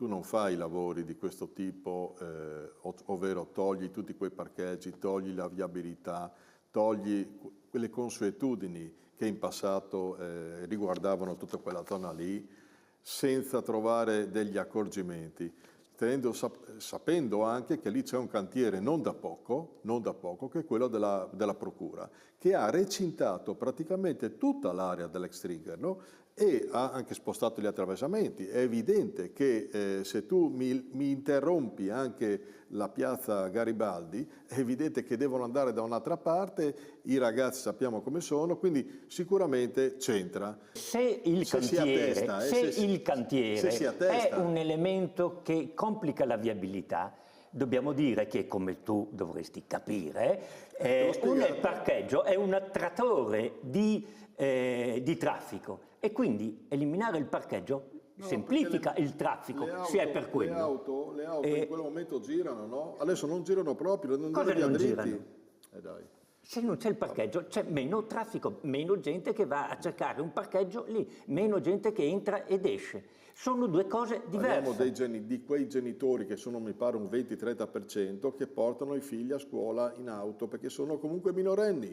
tu non fai lavori di questo tipo, ovvero togli tutti quei parcheggi, togli la viabilità, togli quelle consuetudini che in passato riguardavano tutta quella zona lì, senza trovare degli accorgimenti, sapendo anche che lì c'è un cantiere non da poco, che è quello della Procura, che ha recintato praticamente tutta l'area dell'ex Triggerno e ha anche spostato gli attraversamenti. È evidente che se tu mi interrompi anche la piazza Garibaldi, è evidente che devono andare da un'altra parte, i ragazzi sappiamo come sono, quindi sicuramente c'entra. Se il cantiere è un elemento che complica la viabilità, dobbiamo dire che, come tu dovresti capire, il parcheggio è un attrattore di traffico e quindi eliminare il parcheggio semplifica il traffico, se è per quello. Le auto in quel momento girano, no? Adesso non girano proprio, non Cosa non dritti. girano? Dai. Se non c'è il parcheggio c'è meno traffico, meno gente che va a cercare un parcheggio lì, meno gente che entra ed esce. Sono due cose diverse. Parliamo di quei genitori che sono, mi pare, un 20-30% che portano i figli a scuola in auto perché sono comunque minorenni.